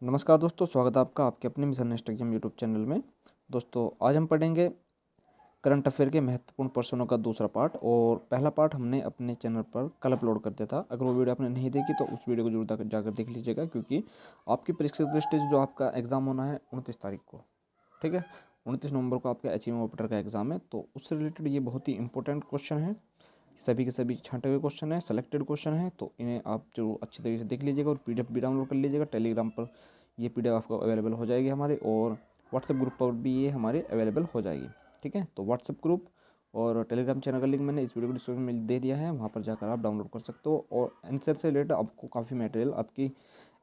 नमस्कार दोस्तों, स्वागत है आपका आपके अपने mission next exam YouTube channel में। दोस्तों आज हम पढ़ेंगे करंट अफेयर के महत्वपूर्ण प्रश्नों का दूसरा पार्ट। और पहला पार्ट हमने अपने चैनल पर कल अपलोड कर दिया था। अगर वो वीडियो आपने नहीं देखी तो उस वीडियो को जरूर जाकर देख लीजिएगा, क्योंकि आपकी परीक्षा की दृष्टि से जो आपका एग्ज़ाम होना है 29 तारीख को, ठीक है, 29 नवंबर को आपका एचईएम ऑपरेटर का एग्ज़ाम है। तो उससे रिलेटेड ये बहुत ही इंपॉर्टेंट क्वेश्चन है, सभी के सभी छांटे हुए क्वेश्चन है, सेलेक्टेड क्वेश्चन है। तो इन्हें आप जो अच्छी तरीके से देख लीजिएगा और पीडीएफ भी डाउनलोड कर लीजिएगा। टेलीग्राम पर ये पीडीएफ आपको अवेलेबल हो जाएगी हमारे, और व्हाट्सएप ग्रुप पर भी ये हमारे अवेलेबल हो जाएगी, ठीक है। तो व्हाट्सएप ग्रुप और टेलीग्राम चैनल का लिंक मैंने इस वीडियो को डिस्क्रिप्शन में दे दिया है, वहाँ पर जाकर आप डाउनलोड कर सकते हो। और आंसर से रिलेटेड आपको काफ़ी मटेरियल आपकी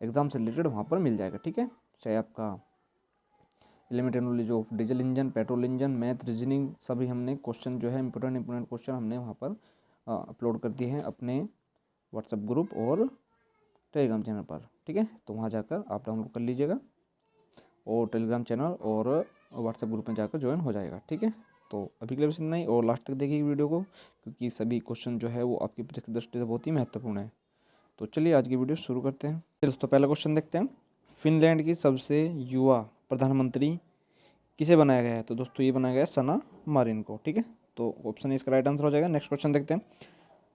एग्ज़ाम से रिलेटेड वहाँ पर मिल जाएगा, ठीक है। चाहे आपका elementary knowledge of diesel engine, petrol engine, math, reasoning, सभी हमने क्वेश्चन जो है इंपॉर्टेंट क्वेश्चन हमने वहाँ पर अपलोड कर दिए हैं अपने व्हाट्सएप ग्रुप और टेलीग्राम चैनल पर, ठीक है। तो वहाँ जाकर आप डाउनलोड कर लीजिएगा और टेलीग्राम चैनल और व्हाट्सएप ग्रुप में जाकर ज्वाइन हो जाएगा, ठीक है। तो अभी के लिए बस इतना ही, और लास्ट तक देखिए वीडियो को, क्योंकि सभी क्वेश्चन जो है वो आपकी परीक्षा की दृष्टि से बहुत ही महत्वपूर्ण है। तो चलिए आज की वीडियो शुरू करते हैं। दोस्तों पहला क्वेश्चन देखते हैं, फिनलैंड की सबसे युवा प्रधानमंत्री किसे बनाया गया है? तो दोस्तों ये बनाया गया है सना मारिन को, ठीक है। तो ऑप्शन इसका राइट आंसर हो जाएगा। नेक्स्ट क्वेश्चन देखते हैं,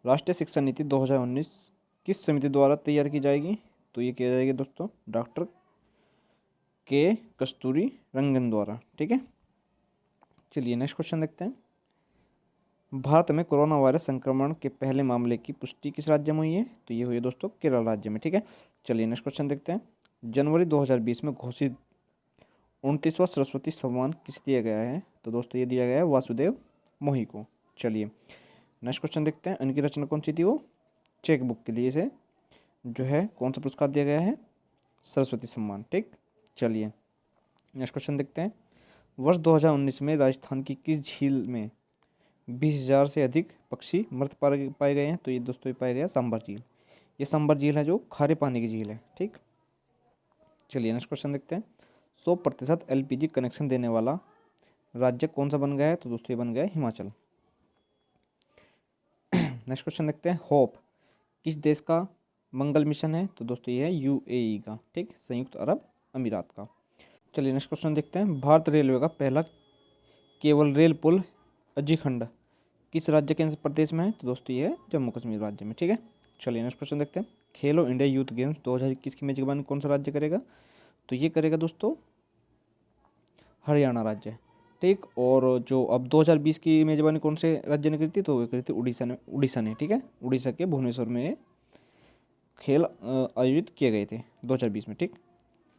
राष्ट्रीय शिक्षा नीति 2019 किस समिति द्वारा तैयार की जाएगी? तो ये किया जाएगी दोस्तों डॉक्टर के कस्तूरी रंगन द्वारा, ठीक है। चलिए नेक्स्ट क्वेश्चन देखते हैं, भारत में कोरोना वायरस संक्रमण के पहले मामले की पुष्टि किस राज्य में हुई है? तो ये हुई है दोस्तों केरल राज्य में, ठीक है। चलिए नेक्स्ट क्वेश्चन देखते हैं, जनवरी 2020 में घोषित 29वां सरस्वती सम्मान किसे दिया गया है? तो दोस्तों ये दिया गया है वासुदेव मोही को। चलिए नेक्स्ट क्वेश्चन देखते हैं, इनकी रचना कौन सी थी? वो चेक बुक के लिए इसे जो है कौन सा पुरस्कार दिया गया है? सरस्वती सम्मान, ठीक। चलिए नेक्स्ट क्वेश्चन देखते हैं, वर्ष 2019 में राजस्थान की किस झील में 20,000 से अधिक पक्षी मृत पाए गए हैं? तो ये दोस्तों पाया गया सांबर झील। ये सांबर झील है जो खारे पानी की झील है, ठीक। चलिए नेक्स्ट क्वेश्चन देखते हैं, 100% एलपीजी कनेक्शन देने वाला राज्य कौन सा बन गया है? तो दोस्तों ये बन गया है हिमाचल। नेक्स्ट क्वेश्चन देखते हैं, होप किस देश का मंगल मिशन है? तो दोस्तों ये है यूएई का, ठीक, संयुक्त अरब अमीरात का। चलिए नेक्स्ट क्वेश्चन देखते हैं, भारत रेलवे का पहला केवल रेल पुल अजीखंड किस राज्य के प्रदेश में है? तो दोस्तों ये है जम्मू कश्मीर राज्य में, ठीक है। चलिए नेक्स्ट क्वेश्चन देखते हैं, खेलो इंडिया यूथ गेम्स 2021 की मेजबानी कौन सा राज्य करेगा? तो ये करेगा दोस्तों हरियाणा राज्य, ठीक। और जो अब 2020 की मेजबानी कौन से राज्य ने करी थी? तो वो करी थी उड़ीसा ने, ठीक है। उड़ीसा के भुवनेश्वर में ये खेल आयोजित किए गए थे 2020 में, ठीक।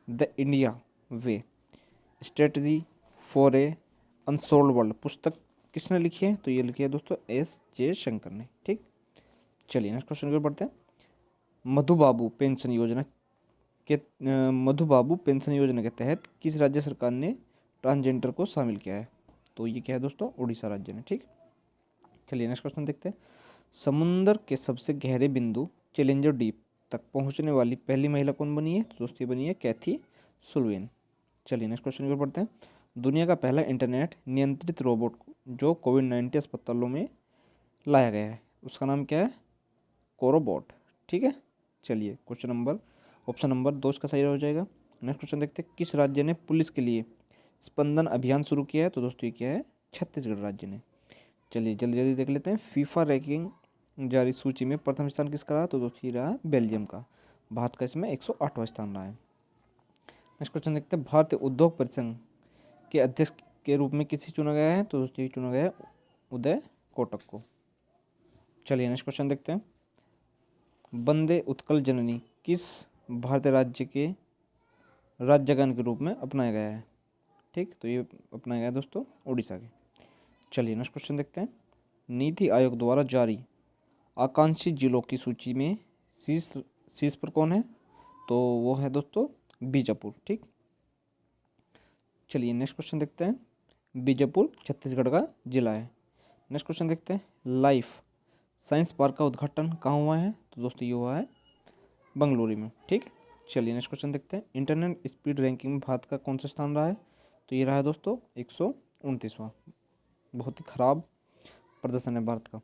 The India way strategy for a unsold world पुस्तक किसने लिखी है? तो ये लिखी है दोस्तों एस. जयशंकर ने, ठीक। चलिए नेक्स्ट क्वेश्चन की ओर बढ़ते हैं, मधुबाबू पेंशन योजना मधुबाबू पेंशन योजना के तहत किस राज्य सरकार ने ट्रांसजेंडर को शामिल किया है? तो ये क्या है दोस्तों उड़ीसा राज्य ने, ठीक। चलिए नेक्स्ट क्वेश्चन देखते हैं, समुंदर के सबसे गहरे बिंदु चैलेंजर डीप तक पहुंचने वाली पहली महिला कौन बनी है? तो दोस्तों ये बनी है कैथी सुल्वेन। चलिए नेक्स्ट क्वेश्चन की ओर बढ़ते हैं, दुनिया का पहला इंटरनेट नियंत्रित रोबोट जो कोविड-19 अस्पतालों में लाया गया है उसका नाम क्या है? कोरोबॉट, ठीक है। चलिए ऑप्शन नंबर 2 इसका सही हो जाएगा। नेक्स्ट क्वेश्चन देखते हैं, किस राज्य ने पुलिस के लिए स्पंदन अभियान शुरू किया है? तो दोस्तों ये क्या है? छत्तीसगढ़ राज्य ने। चलिए जल्दी जल्दी देख लेते हैं, फीफा रैंकिंग जारी सूची में प्रथम स्थान किसका रहा? तो दोस्तों ये रहा बेल्जियम का। भारत का इसमें 108वां स्थान रहा है। नेक्स्ट क्वेश्चन देखते हैं, भारतीय उद्योग परिसंघ के अध्यक्ष के रूप में किसे चुना गया है? तो दोस्तों ये चुना गया है उदय कोटक को। चलिए नेक्स्ट क्वेश्चन देखते हैं, वंदे उत्कल जननी किस भारतीय राज्य के राज्यगान के रूप में अपनाया गया है? ठीक, तो ये अपनाया गया दोस्तों उड़ीसा के। चलिए नेक्स्ट क्वेश्चन देखते हैं, नीति आयोग द्वारा जारी आकांक्षी जिलों की सूची में शीर्ष पर कौन है? तो वो है दोस्तों बीजापुर, ठीक। चलिए नेक्स्ट क्वेश्चन देखते हैं, बीजापुर छत्तीसगढ़ का जिला है। नेक्स्ट क्वेश्चन देखते हैं, लाइफ साइंस पार्क का उद्घाटन कहाँ हुआ है? तो दोस्तों ये हुआ है बंगलुरु में, ठीक। चलिए नेक्स्ट क्वेश्चन देखते हैं, इंटरनेट स्पीड रैंकिंग में भारत का कौन सा स्थान रहा है? तो ये रहा है दोस्तों 129वां। बहुत ही खराब प्रदर्शन है भारत का।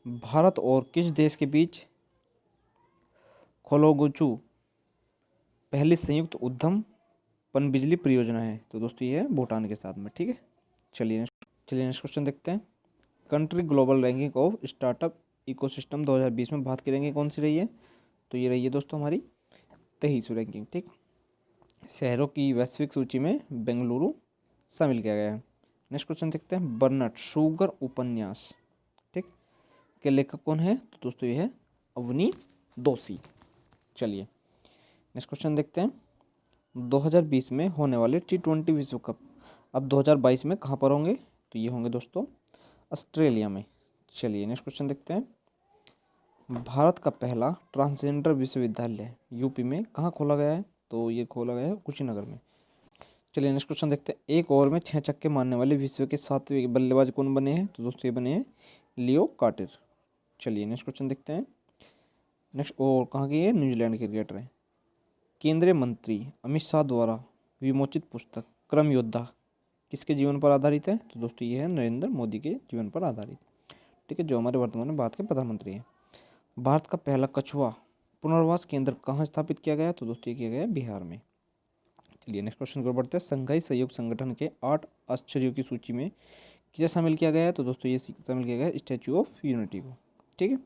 भारत और किस देश के बीच खोलोगुचू पहली संयुक्त उद्यम पनबिजली परियोजना है? तो दोस्तों ये है भूटान के साथ में। ठीक है, चलिए नेक्स्ट क्वेश्चन देखते हैं। Country global ranking of startup ecosystem 2020 में भारत की रैंकिंग कौन सी रही है? तो ये रही है दोस्तों हमारी 23वीं रैंकिंग। ठीक, शहरों की वैश्विक सूची में बेंगलुरु शामिल किया गया है। नेक्स्ट क्वेश्चन देखते हैं। बर्नट शुगर उपन्यास, ठीक, के लेखक कौन है? तो दोस्तों ये है अवनी दोषी। चलिए नेक्स्ट क्वेश्चन देखते हैं। 2020 में होने वाले T20 विश्व कप अब 2022 में कहाँ पर होंगे? तो ये होंगे दोस्तों ऑस्ट्रेलिया में। चलिए नेक्स्ट क्वेश्चन देखते हैं। भारत का पहला ट्रांसजेंडर विश्वविद्यालय यूपी में कहाँ खोला गया है? तो ये खोला गया है कुशीनगर में। चलिए नेक्स्ट क्वेश्चन देखते हैं। एक ओवर में 6 छक्के मारने वाले विश्व के 7वें बल्लेबाज कौन बने हैं? तो दोस्तों ये बने हैं लियो कार्टर। चलिए नेक्स्ट क्वेश्चन देखते हैं। नेक्स्ट और कहाँ की है? न्यूजीलैंड के क्रिकेटर हैं। केंद्रीय मंत्री अमित शाह द्वारा विमोचित पुस्तक क्रम योद्धा किसके जीवन पर आधारित है? तो दोस्तों ये है नरेंद्र मोदी के जीवन पर आधारित। ठीक है, जो हमारे वर्तमान में भारत के प्रधानमंत्री हैं। भारत का पहला कछुआ पुनर्वास केंद्र कहाँ स्थापित किया गया? तो दोस्तों ये किया गया बिहार में। चलिए नेक्स्ट क्वेश्चन की ओर बढ़ते हैं। संघाई सहयोग संगठन के 8 आश्चर्यों की सूची में किसे शामिल किया गया है? तो दोस्तों ये शामिल किया गया है स्टैच्यू ऑफ यूनिटी को। ठीक है,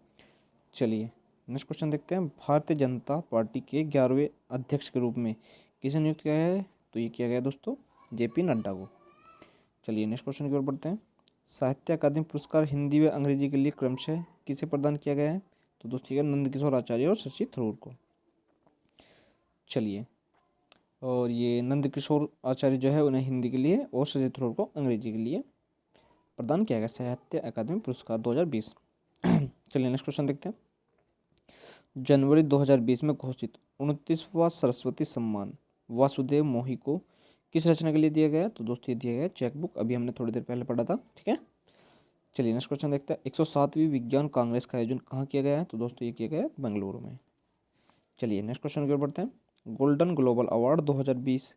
चलिए नेक्स्ट क्वेश्चन देखते हैं। भारतीय जनता पार्टी के 11वें अध्यक्ष के रूप में किसे नियुक्त किया है? तो ये किया गया दोस्तों JP नड्डा को। चलिए नेक्स्ट क्वेश्चन की ओर बढ़ते हैं। साहित्य अकादमी पुरस्कार हिंदी व अंग्रेजी के लिए क्रमशः किसे प्रदान किया गया है? तो दोस्तों नंदकिशोर आचार्य और शशि थरूर को। चलिए, और ये नंदकिशोर आचार्य जो है उन्हें हिंदी के लिए और शशि थरूर को अंग्रेजी के लिए प्रदान किया गया साहित्य अकादमी पुरस्कार 2020। चलिए नेक्स्ट क्वेश्चन देखते हैं। जनवरी 2020 में घोषित 29वां सरस्वती सम्मान वासुदेव मोही को किस रचना के लिए दिया गया? तो दोस्तों ये दिया गया चेकबुक, अभी हमने थोड़ी देर पहले पढ़ा था। ठीक है, चलिए नेक्स्ट क्वेश्चन देखते हैं। 107वीं विज्ञान कांग्रेस का आयोजन कहाँ किया गया है? तो दोस्तों ये किया गया है बेंगलुरु में। चलिए नेक्स्ट क्वेश्चन की ओर बढ़ते हैं। गोल्डन ग्लोबल अवार्ड 2020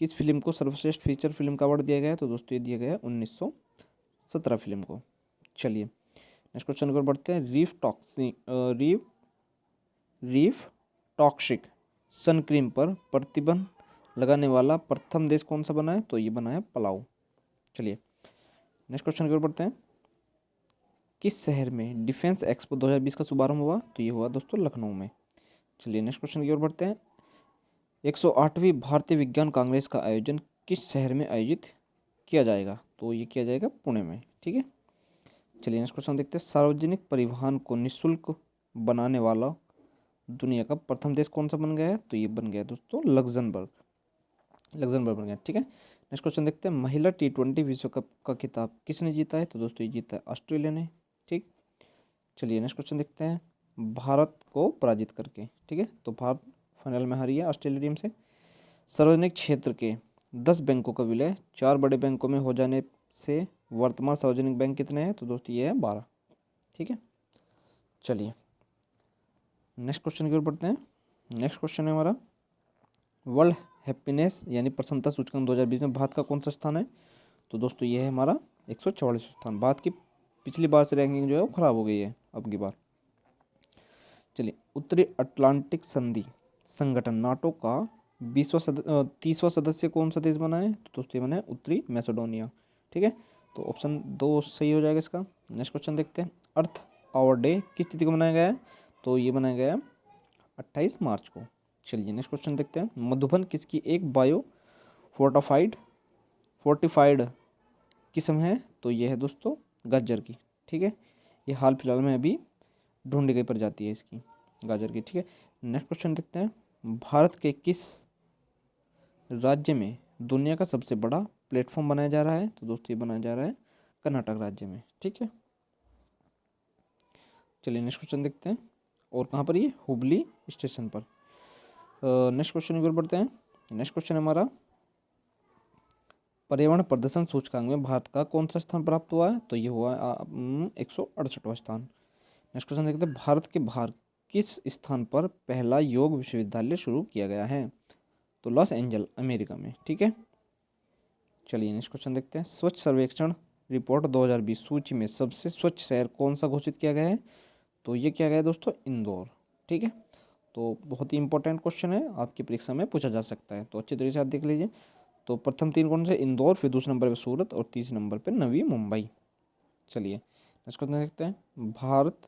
किस फिल्म को सर्वश्रेष्ठ फीचर फिल्म का अवार्ड दिया गया है? तो दोस्तों ये दिया गया है 1917 फिल्म को। चलिए नेक्स्ट क्वेश्चन की ओर बढ़ते हैं। रीफ टॉक्सिक सन क्रीम पर प्रतिबंध लगाने वाला प्रथम देश कौन सा बना है? तो ये बना है पलाऊ। चलिए नेक्स्ट क्वेश्चन की ओर बढ़ते हैं। किस शहर में डिफेंस एक्सपो 2020 का शुभारंभ हुआ? तो ये हुआ दोस्तों लखनऊ में। चलिए नेक्स्ट क्वेश्चन की ओर बढ़ते हैं। 108वीं भारतीय विज्ञान कांग्रेस का आयोजन किस शहर में आयोजित किया जाएगा? तो ये किया जाएगा पुणे में। ठीक है, चलिए नेक्स्ट क्वेश्चन देखते हैं। सार्वजनिक परिवहन को निःशुल्क बनाने वाला दुनिया का प्रथम देश कौन सा बन गया है? तो ये बन गया दोस्तों लग्जमबर्ग बन गया। ठीक है, नेक्स्ट क्वेश्चन देखते हैं। महिला T20 विश्व कप का खिताब किसने जीता है? तो दोस्तों ये जीता है ऑस्ट्रेलिया ने। ठीक, चलिए नेक्स्ट क्वेश्चन देखते हैं। भारत को पराजित करके, ठीक है, तो भारत फाइनल में हारी है ऑस्ट्रेलिया टीम से। सार्वजनिक क्षेत्र के 10 बैंकों का विलय 4 बड़े बैंकों में हो जाने से वर्तमान सार्वजनिक बैंक कितने हैं? तो दोस्तों ये है 12। ठीक है, चलिए नेक्स्ट क्वेश्चन की ओर बढ़ते हैं। नेक्स्ट क्वेश्चन है हमारा वर्ल्ड हैप्पीनेस यानी प्रसन्नता सूचकांक 2020 में भारत का कौन सा स्थान है? तो दोस्तों ये है हमारा 144 स्थान। भारत की पिछली बार से रैंकिंग जो है वो खराब हो गई है अब की बार। चलिए, उत्तरी अटलांटिक संधि संगठन नाटो का 30वां सदस्य कौन सा देश बना है? तो दोस्तों ये बना है उत्तरी मैसेडोनिया। ठीक है, तो ऑप्शन 2 सही हो जाएगा इसका। नेक्स्ट क्वेश्चन देखते हैं। अर्थ आवर डे किस तिथि को मनाया गया है? तो ये बनाया गया 28 मार्च को। चलिए नेक्स्ट क्वेश्चन देखते हैं। मधुबन किसकी एक बायो फोर्टिफाइड किस्म है? तो ये है दोस्तों गाजर की। ठीक है, ये हाल फिलहाल में अभी ढूंढी गई प्रजाति है इसकी गाजर की। ठीक है, नेक्स्ट क्वेश्चन देखते हैं। भारत के किस राज्य में दुनिया का सबसे बड़ा प्लेटफॉर्म बनाया जा रहा है? तो दोस्तों ये बनाया जा रहा है कर्नाटक राज्य में। ठीक है, चलिए नेक्स्ट क्वेश्चन देखते हैं। और कहाँ पर? ये हुबली स्टेशन पर। नेक्स्ट क्वेश्चन की ओर बढ़ते हैं। नेक्स्ट क्वेश्चन हमारा पर्यावरण प्रदर्शन सूचकांक में भारत का कौन सा स्थान प्राप्त हुआ है? तो ये हुआ 168वां स्थान। नेक्स्ट क्वेश्चन देखते हैं। भारत के बाहर किस स्थान पर पहला योग विश्वविद्यालय शुरू किया गया है? तो लॉस एंजल अमेरिका में। ठीक है, चलिए नेक्स्ट क्वेश्चन देखते हैं। स्वच्छ सर्वेक्षण रिपोर्ट 2020 सूची में सबसे स्वच्छ शहर कौन सा घोषित किया गया है? तो ये किया गया है दोस्तों इंदौर। ठीक है, तो बहुत ही इंपॉर्टेंट क्वेश्चन है, आपकी परीक्षा में पूछा जा सकता है, तो अच्छी तरीके से आप देख लीजिए। तो प्रथम 3 कौन से, इंदौर, फिर दूसरे नंबर पे सूरत और तीसरे नंबर पे नवी मुंबई। चलिए नेक्स्ट क्वेश्चन देखते हैं। भारत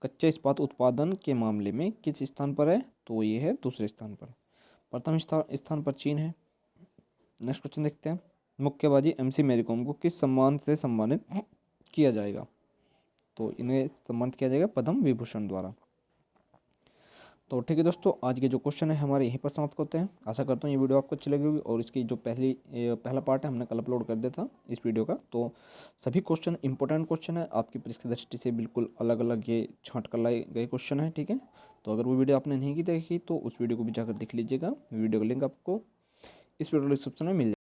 कच्चे इस्पात उत्पादन के मामले में किस स्थान पर है, तो ये है दूसरे स्थान पर। प्रथम स्थान पर चीन है। नेक्स्ट क्वेश्चन देखते हैं। मुक्केबाजी MC मैरी कॉम को किस सम्मान से सम्मानित किया जाएगा, तो इन्हें सम्मानित किया जाएगा पद्म विभूषण द्वारा। तो ठीक है दोस्तों, आज के जो क्वेश्चन है हमारे यहीं पर समाप्त करते हैं। आशा करता हूँ ये वीडियो आपको अच्छी लगी होगी, और इसकी जो पहला पार्ट है हमने कल अपलोड कर दिया था इस वीडियो का। तो सभी क्वेश्चन इंपॉर्टेंट क्वेश्चन है, आपकी परीक्षा की दृष्टि से बिल्कुल अलग अलग ये छांट कर लाए गए क्वेश्चन है, ठीक है। तो अगर वो वीडियो आपने नहीं की देखी तो उस वीडियो को भी जाकर देख लीजिएगा। वीडियो का लिंक आपको इस वीडियो डिस्क्रिप्शन में मिल जाएगा।